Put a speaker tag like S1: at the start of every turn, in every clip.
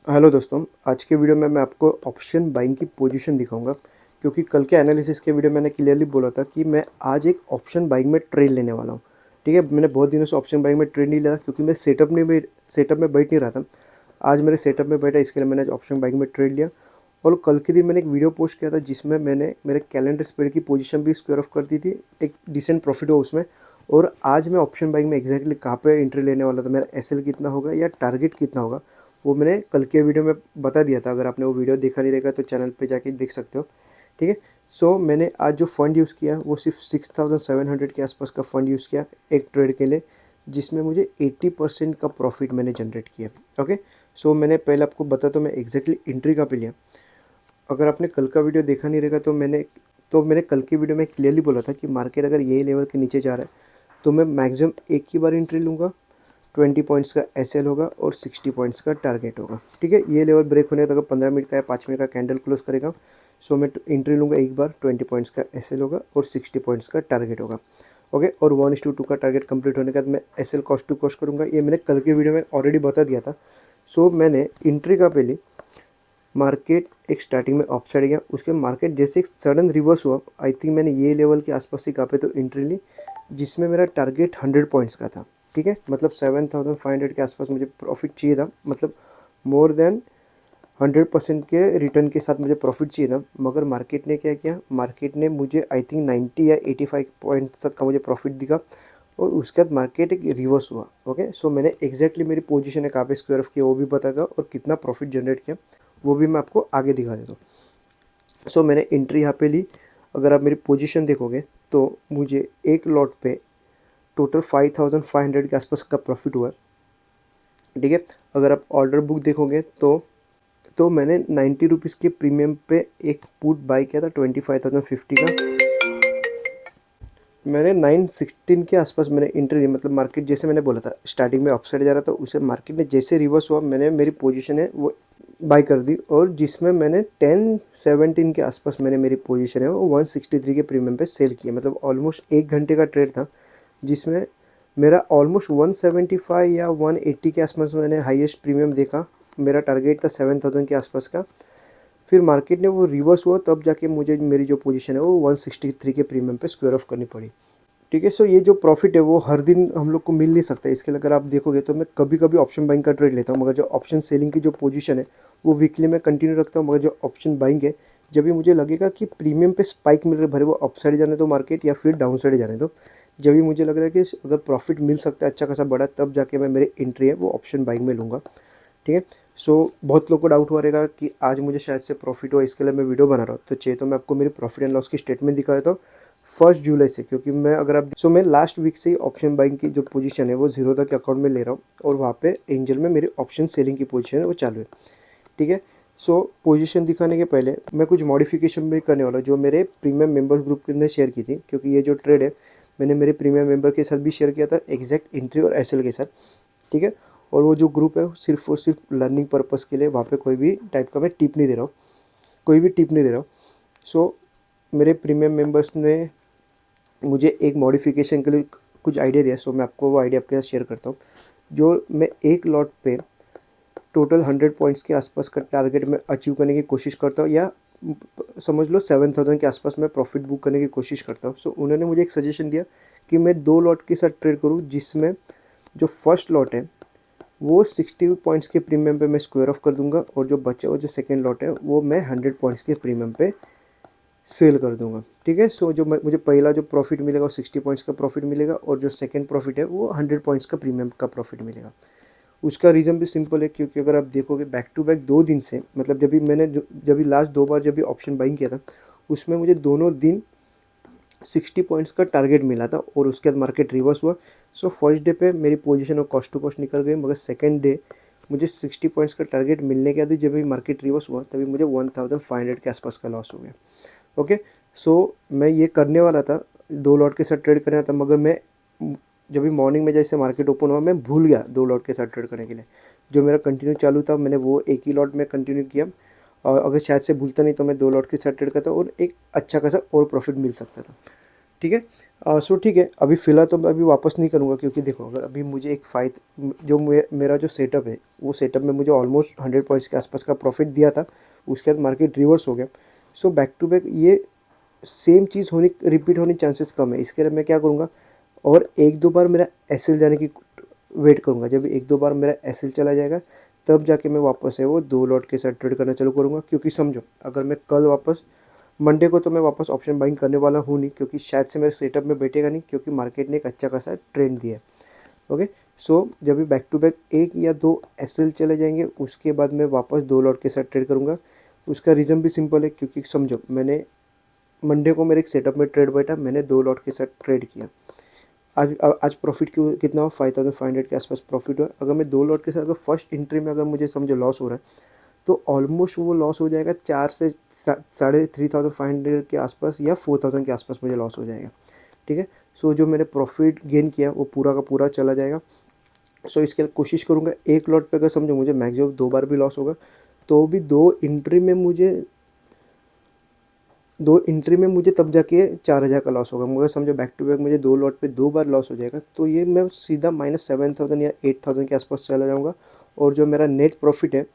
S1: Hello दोस्तों, आज के वीडियो में मैं आपको ऑप्शन बाइंग की पोजीशन दिखाऊंगा। क्योंकि कल के एनालिसिस के वीडियो मैंने क्लियरली बोला था कि मैं आज एक ऑप्शन बाइंग में ट्रेड लेने वाला हूं। ठीक है, मैंने बहुत दिनों से ऑप्शन बाइंग में ट्रेड नहीं लिया क्योंकि मैं सेटअप में बैठ नहीं रहा था। आज मेरे सेटअप में बैठा, इसके लिए मैंने आज ऑप्शन बाइंग में ट्रेड लिया। और कल के दिन मैंने एक वीडियो पोस्ट किया था जिसमें मैंने मेरे कैलेंडर स्प्रेड की पोजीशन भी स्क्वायर ऑफ कर दी थी, एक डिसेंट प्रॉफिट हो उसमें। और आज मैं ऑप्शन बाइंग में एग्जैक्टली कहाँ पे एंट्री लेने वाला था, मेरा एसएल कितना होगा या टारगेट कितना होगा, वो मैंने कल के वीडियो में बता दिया था। अगर आपने वो वीडियो देखा नहीं रहेगा तो चैनल पे जाके देख सकते हो। ठीक है, सो मैंने आज जो फ़ंड यूज़ किया वो सिर्फ 6700 के आसपास का फ़ंड यूज़ किया एक ट्रेड के लिए, जिसमें मुझे 80% का प्रॉफिट मैंने जनरेट किया। ओके, सो मैंने पहले आपको बता तो मैं एग्जैक्टली एंट्री का पे लिया। अगर आपने कल का वीडियो देखा नहीं रहेगा तो मैंने कल की वीडियो में क्लियरली बोला था कि मार्केट अगर यही लेवल के नीचे जा रहा है तो मैं मैक्सिमम एक ही बार एंट्री लूँगा। 20 पॉइंट्स का एसएल होगा और 60 पॉइंट्स का टारगेट होगा। ठीक है, ये लेवल ब्रेक होने तक अगर 15 मिनट का या 5 मिनट का कैंडल क्लोज करेगा, सो मैं एंट्री लूँगा एक बार। 20 पॉइंट्स का एसएल होगा और 60 पॉइंट्स का टारगेट होगा। ओके, और 1:2 का टारगेट कंप्लीट होने के बाद मैं एसएल कॉस्ट टू कॉस्ट करूँगा। ये मैंने कल के वीडियो में ऑलरेडी बता दिया था। सो मैंने एंट्री का पहले मार्केट एक स्टार्टिंग में अप साइड गया, उसके मार्केट जैसे एक सडन रिवर्स हुआ, आई थिंक मैंने ये लेवल के आसपास ही कहाँ पे तो एंट्री ली, जिसमें मेरा टारगेट 100 पॉइंट्स का था। ठीक है, मतलब 7500 के आसपास मुझे प्रॉफिट चाहिए था, मतलब मोर देन 100% के रिटर्न के साथ मुझे प्रॉफिट चाहिए था। मगर मार्केट ने क्या किया, मार्केट ने मुझे आई थिंक 90 या 85 पॉइंट तक का मुझे प्रॉफिट दिखा और उसके बाद मार्केट एक रिवर्स हुआ। ओके, सो मैंने एग्जैक्टली मेरी पोजीशन है कहाँ पे स्क्वायर ऑफ किया वो भी बता था और कितना प्रॉफिट जनरेट किया वो भी मैं आपको आगे दिखा देता हूँ। सो मैंने एंट्री यहाँ पे ली। अगर आप मेरी पोजीशन देखोगे तो मुझे एक लॉट पे टोटल 5500 के आसपास का प्रॉफिट हुआ। ठीक है, अगर आप ऑर्डर बुक देखोगे तो मैंने 90 रुपीज़ के प्रीमियम पे एक पुट बाई किया था 25,050 का। मैंने 916 के आसपास मैंने एंट्री ली, मतलब मार्केट जैसे मैंने बोला था स्टार्टिंग में अपसाइड जा रहा था, उसे मार्केट ने जैसे रिवर्स हुआ मैंने मेरी पोजीशन है वो बाई कर दी। और जिसमें मैंने 1017 के आसपास मैंने मेरी पोजीशन है वो 163 के प्रीमियम पे सेल किया। मतलब ऑलमोस्ट 1 घंटे का ट्रेड था जिसमें मेरा ऑलमोस्ट 175 या 180 के आसपास मैंने हाईएस्ट प्रीमियम देखा। मेरा टारगेट था 7000 के आसपास का। फिर मार्केट ने वो रिवर्स हुआ तब जाके मुझे मेरी जो पोजीशन है वो 163 के प्रीमियम पे स्क्वायर ऑफ करनी पड़ी। ठीक है, सो ये जो प्रॉफिट है वो हर दिन हम लोग को मिल नहीं सकता। इसके लिए अगर आप देखोगे तो मैं कभी कभी ऑप्शन बाइंग का ट्रेड लेता हूँ, मगर जो ऑप्शन सेलिंग की जो पोजीशन है वो वीकली में कंटिन्यू रखता हूँ। मगर जो ऑप्शन बाइंग है, जब भी मुझे लगेगा कि प्रीमियम पे स्पाइक मिल रहा है, भले वो अप साइड जाने दो मार्केट या फिर डाउन साइड जाने दो, जब भी मुझे लग रहा है कि अगर प्रॉफिट मिल सकता है अच्छा खासा बड़ा, तब जाके मैं मेरी एंट्री है वो ऑप्शन बाइंग में लूँगा। ठीक है, सो बहुत लोग को डाउट हो रहेगा कि आज मुझे शायद से प्रॉफिट हो, इसके लिए मैं वीडियो बना रहा हूँ। तो चाहिए तो मैं आपको मेरी प्रॉफिट एंड लॉस की स्टेटमेंट दिखा देता हूँ 1 जुलाई से, क्योंकि मैं अगर आप मैं लास्ट वीक से ही ऑप्शन बाइंग की जो पोजीशन है वो जीरो तक के अकाउंट में ले रहा हूँ और वहाँ पे एंजल में मेरी ऑप्शन सेलिंग की पोजीशन है वो चालू है। ठीक है, सो पोजीशन दिखाने के पहले मैं कुछ मॉडिफिकेशन भी करने वाला हूँ जो मेरे प्रीमियम मेंबर्स ग्रुप ने शेयर की थी, क्योंकि ये जो ट्रेड है मैंने मेरे प्रीमियम मेंबर के साथ भी शेयर किया था एग्जैक्ट एंट्री और एसएल के साथ। ठीक है, और वो जो ग्रुप है सिर्फ और सिर्फ लर्निंग पर्पज़ के लिए, वहाँ पे कोई भी टाइप का मैं टिप नहीं दे रहा हूँ, कोई भी टिप नहीं दे रहा हूँ। सो मेरे प्रीमियम मेंबर्स ने मुझे एक मॉडिफिकेशन के लिए कुछ आइडिया दिया, सो मैं आपको वो आइडिया आपके साथ शेयर करता हूँ। जो मैं एक लॉट पे टोटल 100 पॉइंट्स के आसपास का टारगेट में अचीव करने की कोशिश करता हूँ, या समझ लो 7000 के आसपास मैं प्रॉफिट बुक करने की कोशिश करता हूँ। सो उन्होंने मुझे एक सजेशन दिया कि मैं 2 लॉट के साथ ट्रेड करूँ, जिसमें जो फर्स्ट लॉट है वो 60 पॉइंट्स के प्रीमियम पे मैं स्क्वायर ऑफ कर दूंगा और जो बचा हुआ जो सेकेंड लॉट है वो मैं 100 पॉइंट्स के प्रीमियम पे सेल कर दूंगा। ठीक है, सो जो मुझे पहला जो प्रॉफिट मिलेगा वो 60 पॉइंट्स का प्रॉफिट मिलेगा और जो सेकंड प्रॉफिट है वो 100 पॉइंट्स का प्रीमियम का प्रॉफिट मिलेगा। उसका रीज़न भी सिंपल है, क्योंकि अगर आप देखोगे बैक टू बैक 2 दिन से, मतलब जब भी लास्ट 2 बार जब भी ऑप्शन बाइंग किया था उसमें मुझे दोनों दिन 60 पॉइंट्स का टारगेट मिला था और उसके बाद मार्केट रिवर्स हुआ। सो फर्स्ट डे पे मेरी पोजीशन और कॉस्ट टू कॉस्ट निकल गई, मगर सेकंड डे मुझे 60 पॉइंट्स का टारगेट मिलने के बाद जब भी मार्केट रिवर्स हुआ तभी मुझे 1500 के आसपास का लॉस हो गया। ओके, सो मैं ये करने वाला था, 2 लॉट के साथ ट्रेड करना था, मगर मैं जब भी मॉर्निंग में जैसे मार्केट ओपन हुआ मैं भूल गया 2 लॉट के साथ ट्रेड करने के लिए। जो मेरा कंटिन्यू चालू था मैंने वो एक ही लॉट में कंटिन्यू किया, और अगर शायद से भूलता नहीं तो मैं 2 लॉट के साथ ट्रेड करता और एक अच्छा खासा और प्रॉफिट मिल सकता था। ठीक है। सो ठीक है, अभी फ़िलहाल तो मैं अभी वापस नहीं करूँगा, क्योंकि देखो अगर अभी मुझे एक जो मेरा जो सेटअप है, वो सेटअप में मुझे ऑलमोस्ट 100 पॉइंट्स के आसपास का प्रॉफिट दिया था। उसके बाद मार्केट रिवर्स हो गया। सो बैक टू बैक ये सेम चीज़ होने रिपीट होने चांसेस कम है। इसके लिए मैं क्या करूँगा, और एक दो बार मेरा एसएल जाने की वेट करूँगा। जब एक दो बार मेरा एसएल चला जाएगा, तब जाके मैं वापस है वो 2 लॉट के साथ ट्रेड करना चालू करूँगा। क्योंकि समझो, अगर मैं कल वापस मंडे को तो मैं वापस ऑप्शन बाइंग करने वाला हूँ नहीं, क्योंकि शायद से मेरे सेटअप में बैठेगा नहीं, क्योंकि मार्केट ने एक अच्छा खासा ट्रेंड दिया है। ओके। सो जब भी बैक टू बैक एक या दो एसएल चले जाएंगे, उसके बाद मैं वापस 2 लॉट के साथ ट्रेड करूँगा। उसका रीज़न भी सिंपल है, क्योंकि समझो मैंने मंडे को मेरे एक सेटअप में ट्रेड बैठा, मैंने 2 लॉट के साथ ट्रेड किया। आज प्रॉफिट कितना हुआ, 5500 के आसपास प्रॉफिट हुआ। अगर मैं 2 लॉट के साथ अगर फर्स्ट एंट्री में अगर मुझे समझो लॉस हो रहा है, तो ऑलमोस्ट वो लॉस हो जाएगा 4 से 3500 के आसपास, या 4000 के आसपास मुझे लॉस हो जाएगा। ठीक है। सो जो मैंने प्रॉफिट गेन किया वो पूरा का पूरा चला जाएगा। सो इसके लिए कोशिश करूँगा एक लॉट पे अगर समझो मुझे मैक्सिमम 2 बार भी लॉस होगा, तो भी दो एंट्री में मुझे तब जाके 4000 का लॉस होगा। मगर समझो बैक टू बैक मुझे 2 लॉट पे 2 बार लॉस हो जाएगा, तो ये मैं सीधा -7000 या 8000 के आसपास चला जाऊँगा। और जो मेरा नेट प्रॉफिट है,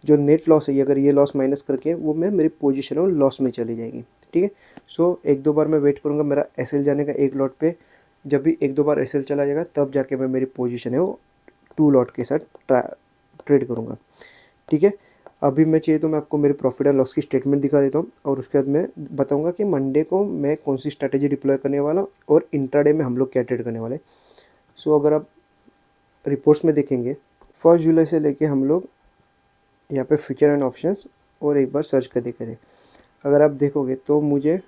S1: जो नेट लॉस है, अगर ये लॉस माइनस करके वो मैं मेरी पोजीशन है वो लॉस में चली जाएगी। ठीक है। सो एक दो बार मैं वेट करूँगा मेरा एसएल जाने का एक लॉट पे। जब भी एक दो बार एसएल चला जाएगा, तब जाके मैं मेरी पोजीशन है वो 2 लॉट के साथ ट्रेड करूँगा। ठीक है। अभी मैं चाहिए तो मैं आपको मेरे प्रॉफिट एंड लॉस की स्टेटमेंट दिखा देता हूँ, और उसके बाद मैं बताऊँगा कि मंडे को मैं कौन सी स्ट्रैटेजी डिप्लॉय करने वाला हूँ, और इंट्राडे में हम लोग क्या ट्रेड करने वाले। सो अगर आप रिपोर्ट्स में देखेंगे, 1 जुलाई से लेके हम लोग यहाँ पे फ्यूचर एंड ऑप्शंस और एक बार सर्च कर देखे थे। अगर आप देखोगे तो मुझे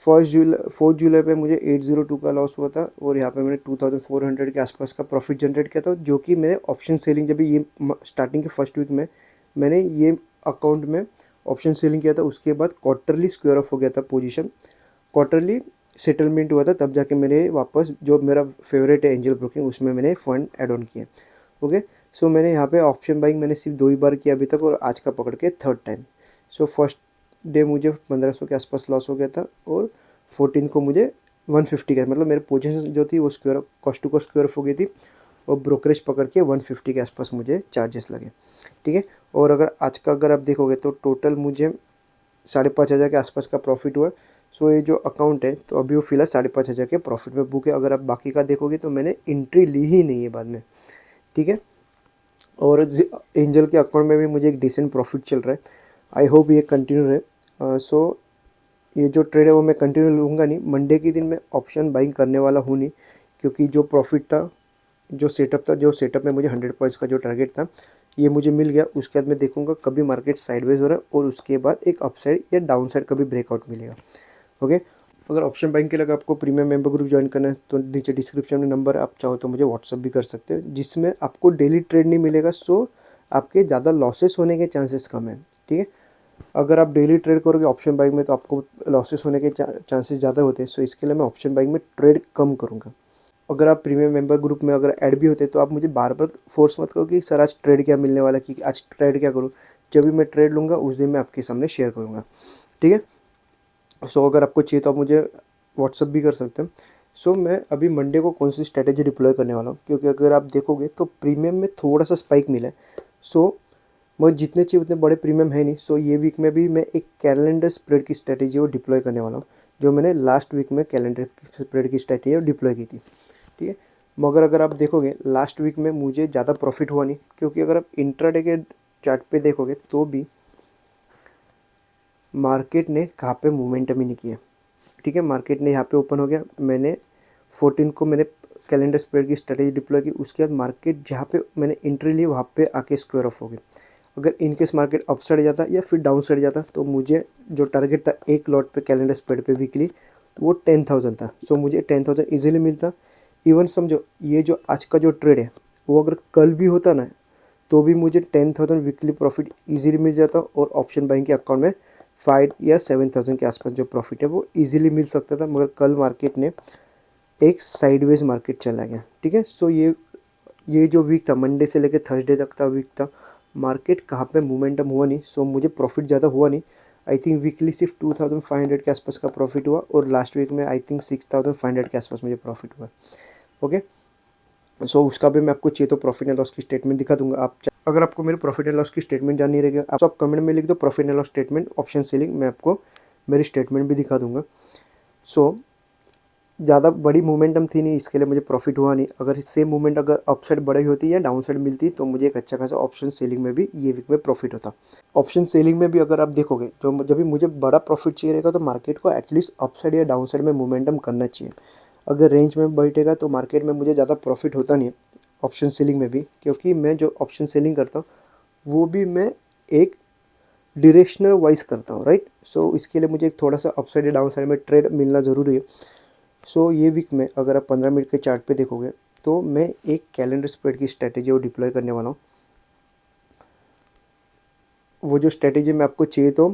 S1: 4 जुलाई पे मुझे 802 का लॉस हुआ था, और यहाँ पे मैंने 2400 के आसपास का प्रॉफिट जनरेट किया था, जो कि मैंने ऑप्शन सेलिंग जब ये स्टार्टिंग के फर्स्ट वीक में मैंने ये अकाउंट में ऑप्शन सेलिंग किया था। उसके बाद क्वार्टरली स्क्वायर ऑफ हो गया था पोजीशन, क्वार्टरली सेटलमेंट हुआ था, तब जाके मेरे वापस जो मेरा फेवरेट है एंजल ब्रोकिंग, उसमें मैंने फ़ंड ऐड ऑन किया। ओके। सो मैंने यहाँ पे ऑप्शन बाइंग मैंने सिर्फ 2 ही बार किया अभी तक, और आज का पकड़ के third time. So first day मुझे 1500 के आसपास लॉस हो गया था, और 14 को मुझे 150 का, मतलब मेरी पोजीशन जो थी वो square cost to cost square of हो गई थी, और ब्रोकरेज पकड़ के 150 के आसपास मुझे चार्जेस लगे। ठीक है। और अगर आज का अगर आप देखोगे तो टोटल मुझे 5500 के आसपास का प्रॉफिट हुआ। सो ये जो अकाउंट है, तो अभी वो फिलहाल 5500 के प्रॉफिट में बुक है। अगर आप बाकी का देखोगे तो मैंने एंट्री ली ही नहीं है बाद में। ठीक है। और एंजल के अकाउंट में भी मुझे एक डिसेंट प्रॉफिट चल रहा है। आई होप ये कंटिन्यू रहे। सो ये जो ट्रेड है वो मैं कंटिन्यू लूँगा नहीं। मंडे के दिन मैं ऑप्शन बाइंग करने वाला हूँ नहीं, क्योंकि जो प्रॉफिट था, जो सेटअप में मुझे 100 पॉइंट्स का जो टारगेट था, ये मुझे मिल गया। उसके बाद मैं देखूंगा कभी मार्केट साइडवेज हो रहा है, और उसके बाद एक अपसाइड या डाउन साइड कभी ब्रेकआउट मिलेगा। ओके। अगर ऑप्शन बाइंग के लिए आपको प्रीमियम मेंबर ग्रुप ज्वाइन करना है, तो नीचे डिस्क्रिप्शन में नंबर है, आप चाहो तो मुझे व्हाट्सअप भी कर सकते हो, जिसमें आपको डेली ट्रेड नहीं मिलेगा। सो आपके ज़्यादा लॉसेस होने के चांसेस कम है। ठीक है। अगर आप डेली ट्रेड करोगे ऑप्शन बाइंग में, तो आपको लॉसेस होने के चांसेस ज़्यादा होते हैं। सो इसके लिए मैं ऑप्शन बाइंग में ट्रेड कम करूँगा। अगर आप प्रीमियम मेंबर ग्रुप में अगर ऐड भी होते, तो आप मुझे बार बार फोर्स मत करो कि सर आज ट्रेड क्या मिलने वाला है, कि आज ट्रेड क्या करूँ। जब भी मैं ट्रेड लूँगा उस दिन मैं आपके सामने शेयर करूँगा। ठीक है। सो अगर आपको चाहिए तो आप मुझे व्हाट्सअप भी कर सकते हैं। सो मैं अभी मंडे को कौन सी स्ट्रैटेजी डिप्लॉय करने वाला हूँ, क्योंकि अगर आप देखोगे तो प्रीमियम में थोड़ा सा स्पाइक मिला है। सो मगर जितने चाहिए उतने बड़े प्रीमियम है नहीं। सो ये वीक में भी मैं एक कैलेंडर स्प्रेड की स्ट्रैटेजी वो डिप्लॉय करने वाला हूँ, जो मैंने लास्ट वीक में कैलेंडर स्प्रेड की स्ट्रैटेजी डिप्लॉय की थी। ठीक है। मगर अगर आप देखोगे लास्ट वीक में मुझे ज़्यादा प्रॉफिट हुआ नहीं, क्योंकि अगर आप इंट्राडे के चार्ट पे देखोगे तो भी मार्केट ने कहाँ पे मोमेंटम ही नहीं किया। ठीक है। मार्केट ने यहाँ पे ओपन हो गया, मैंने 14 को मैंने कैलेंडर स्प्रेड की स्ट्रेटेजी डिप्लॉय की। उसके बाद मार्केट जहाँ पे मैंने एंट्री ली वहाँ पे आके स्क्वायर ऑफ हो गया। अगर इनकेस मार्केट अप साइड जाता या फिर डाउन साइड जाता, तो मुझे जो टारगेट था एक लॉट पे कैलेंडर स्प्रेड पे वीकली, वो 10,000 था। सो मुझे 10,000 ईजिली मिलता। इवन समझो ये जो आज का जो ट्रेड है, वो अगर कल भी होता ना, तो भी मुझे 10,000 वीकली प्रॉफिट इजीली मिल जाता, और ऑप्शन बाइंग के अकाउंट में 5 या 7,000 के आसपास जो प्रॉफिट है वो इजीली मिल सकता था। मगर कल मार्केट ने एक साइडवेज मार्केट चला गया। ठीक है। सो ये जो वीक था, मंडे से लेकर थर्सडे तक का वीक था, मार्केट कहाँ पे मोमेंटम हुआ नहीं। सो मुझे प्रॉफिट ज़्यादा हुआ नहीं। आई थिंक वीकली सिर्फ 2500 के आसपास का प्रॉफिट हुआ, और लास्ट वीक में आई थिंक 6500 के आसपास मुझे प्रॉफिट हुआ। ओके, सो उसका भी मैं आपको चाहिए तो प्रॉफिट एंड लॉस की स्टेटमेंट दिखा दूंगा। अगर आपको मेरे प्रॉफिट एंड लॉस की स्टेटमेंट जाननी रहेगी आप कमेंट में लिख दो profit and loss statement option selling, मैं आपको मेरी स्टेटमेंट भी दिखा दूंगा। सो ज़्यादा बड़ी मोमेंटम थी नहीं, इसके लिए मुझे प्रॉफिट हुआ नहीं। अगर सेम मूवमेंट अगर अपसाइड बड़ी होती या डाउन साइड मिलती तो मुझे एक अच्छा खासा ऑप्शन सेलिंग में भी ये वीक में प्रॉफिट होता। ऑप्शन सेलिंग में भी अगर आप देखोगे तो जब भी मुझे बड़ा प्रॉफिट चाहिए रहेगा तो मार्केट को एटलीस्ट अपसाइड या डाउन साइड में मोमेंटम करना चाहिए। अगर रेंज में बैठेगा तो मार्केट में मुझे ज़्यादा प्रॉफिट होता नहीं है ऑप्शन सेलिंग में भी, क्योंकि मैं जो ऑप्शन सेलिंग करता हूँ वो भी मैं एक डिरेक्शनल वाइज करता हूँ, राइट। सो इसके लिए मुझे एक थोड़ा सा अपसाइड या डाउन साइड में ट्रेड मिलना ज़रूरी है। सो ये वीक में अगर आप 15 मिनट के चार्ट पे देखोगे तो मैं एक कैलेंडर स्प्रेड की स्ट्रैटेजी वो डिप्लॉय करने वाला हूँ। वो जो स्ट्रैटेजी मैं आपको चाहिए तो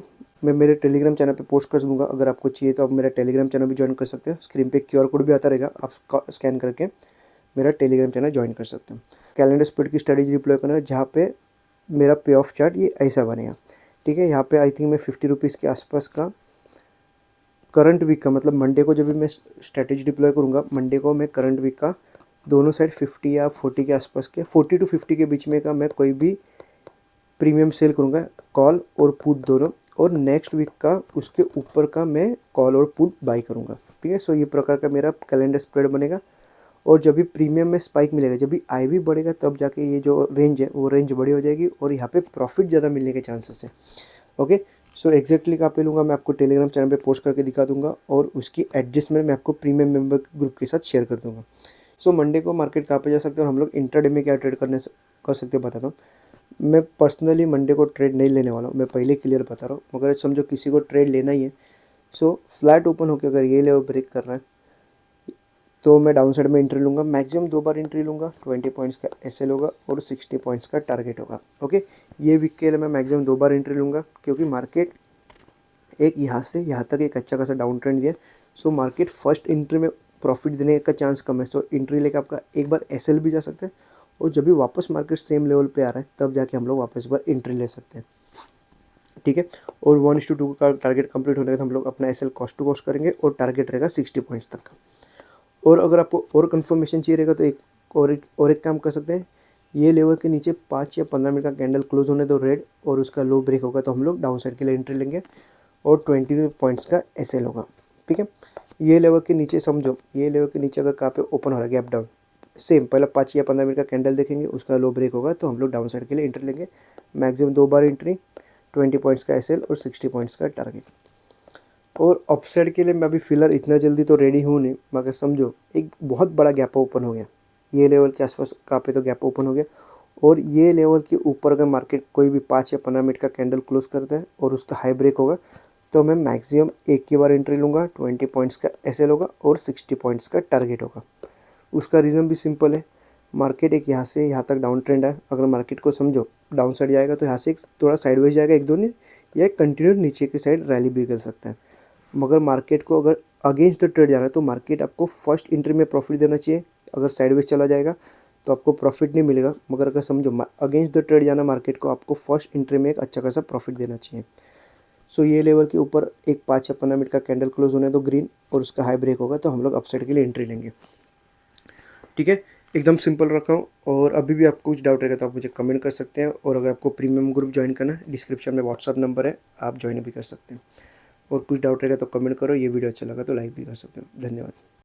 S1: मैं मेरे टेलीग्राम चैनल पे पोस्ट कर दूंगा। अगर आपको चाहिए तो आप मेरा टेलीग्राम चैनल भी ज्वाइन कर सकते हो। स्क्रीन पे क्यूआर कोड भी आता रहेगा, आप स्कैन करके मेरा टेलीग्राम चैनल ज्वाइन कर सकते हो। कैलेंडर स्प्रेड की स्ट्रैटेजी डिप्लॉय करना है जहाँ पे मेरा पे ऑफ चार्ट ये ऐसा बनेगा, ठीक है। यहाँ पे आई थिंक मैं 50 रुपीज़ के आसपास का करंट वीक का, मतलब मंडे को जब भी मैं स्ट्रैटेजी डिप्लॉय करूँगा, मंडे को मैं करंट वीक का दोनों साइड 50 या 40 के आसपास के 40 टू 50 के बीच में का मैं कोई भी प्रीमियम सेल करूँगा, कॉल और पुट दोनों, और नेक्स्ट वीक का उसके ऊपर का मैं कॉल और पुट बाई करूँगा, ठीक है। सो ये प्रकार का मेरा कैलेंडर स्प्रेड बनेगा। और जब भी प्रीमियम में स्पाइक मिलेगा, जब भी आई भी बढ़ेगा, तब जाके ये जो रेंज है वो रेंज बड़ी हो जाएगी और यहाँ पे प्रॉफिट ज़्यादा मिलने के चांसेस है। ओके, सो एग्जैक्टली कहाँ पे लूँगा मैं आपको टेलीग्राम चैनल पे पोस्ट करके दिखा दूंगा, और उसकी एडजस्टमेंट मैं आपको प्रीमियम मेंबर ग्रुप के साथ शेयर कर दूंगा। सो मंडे को मार्केट कहाँ पे जा सकते हैं और हम लोग इंट्राडे में क्या ट्रेड कर सकते हैं बताता हूँ। मैं पर्सनली मंडे को ट्रेड नहीं लेने वाला हूँ, मैं पहले क्लियर बता रहा हूँ। मगर समझो किसी को ट्रेड लेना ही है, सो फ्लैट ओपन होकर अगर ये लेवल ब्रेक कर रहा है तो मैं डाउन साइड में एंट्री लूँगा। मैक्सिमम 2 बार एंट्री लूँगा, 20 पॉइंट्स का एसएल होगा और 60 पॉइंट्स का टारगेट होगा। ओके, ये वीक के लिए मैं मैक्सिमम 2 बार एंट्री लूँगा, क्योंकि मार्केट एक यहाँ से यहाँ तक एक अच्छा खासा डाउन ट्रेंड दिया। सो मार्केट फर्स्ट एंट्री में प्रॉफिट देने का चांस कम है। सो एंट्री लेके आपका एक बार एसएल भी जा सकता है, और जब भी वापस मार्केट सेम लेवल पे आ रहा है तब जाके हम लोग वापस बार एंट्री ले सकते हैं, ठीक है। और 1:2 का टारगेट कंप्लीट होने के बाद हम लोग अपना एसएल कॉस्ट टू कॉस्ट करेंगे और टारगेट रहेगा 60 पॉइंट्स तक का। और अगर आपको और कंफर्मेशन चाहिए रहेगा तो एक काम कर सकते हैं। ये लेवल के नीचे 5 या 15 मिनट का कैंडल क्लोज होने दो रेड, और उसका लो ब्रेक होगा तो हम लोग डाउन साइड के लिए एंट्री लेंगे और 20 पॉइंट्स का एसएल होगा, ठीक है। ये लेवल के नीचे समझो, ये लेवल के नीचे अगर कहाँ पे ओपन हो रहा है गैप डाउन, सेम पहले 5 या 15 मिनट का कैंडल देखेंगे, उसका लो ब्रेक होगा तो हम लोग डाउन साइड के लिए एंट्री लेंगे। मैक्सिमम 2 बार एंट्री, 20 पॉइंट्स का एसएल और 60 पॉइंट्स का टारगेट। और अपसाइड के लिए मैं अभी फिलहाल इतना जल्दी तो रेडी हूँ नहीं, मगर समझो एक बहुत बड़ा गैप ओपन हो गया, ये लेवल के आसपास कहाँ पे तो गैप ओपन हो गया, और ये लेवल के ऊपर अगर मार्केट कोई भी 5 या 15 मिनट का कैंडल क्लोज करता है और उसका हाई ब्रेक होगा तो मैं मैक्सिमम एक ही बार एंट्री लूँगा, 20 पॉइंट्स का एसएल होगा और 60 पॉइंट्स का टारगेट होगा। उसका रीज़न भी सिंपल है, मार्केट एक यहाँ से यहाँ तक डाउन ट्रेंड है। अगर मार्केट को समझो डाउन साइड जाएगा तो यहाँ से एक थोड़ा साइडवेज जाएगा एक दो दिन, या कंटिन्यू नीचे की साइड रैली भी कर सकता है। मगर मार्केट को अगर अगेंस्ट द ट्रेड जाना है तो मार्केट आपको फर्स्ट एंट्री में प्रॉफिट देना चाहिए। अगर साइडवेज चला जाएगा तो आपको प्रॉफिट नहीं मिलेगा, मगर अगर समझो अगेंस्ट द ट्रेड जाना मार्केट को, आपको फर्स्ट एंट्री में एक अच्छा खासा प्रॉफिट देना चाहिए। सो ये लेवल के ऊपर एक 5 या 15 मिनट का कैंडल क्लोज होने दो ग्रीन, और उसका हाई ब्रेक होगा तो हम लोग अपसाइड के लिए एंट्री लेंगे, ठीक है। एकदम सिंपल रखा हूँ। और अभी भी आपको कुछ डाउट रहेगा तो आप मुझे कमेंट कर सकते हैं, और अगर आपको प्रीमियम ग्रुप ज्वाइन करना है डिस्क्रिप्शन में व्हाट्सअप नंबर है, आप ज्वाइन भी कर सकते हैं। और कुछ डाउट रहेगा तो कमेंट करो। ये वीडियो अच्छा लगा तो लाइक भी कर सकते हो। धन्यवाद।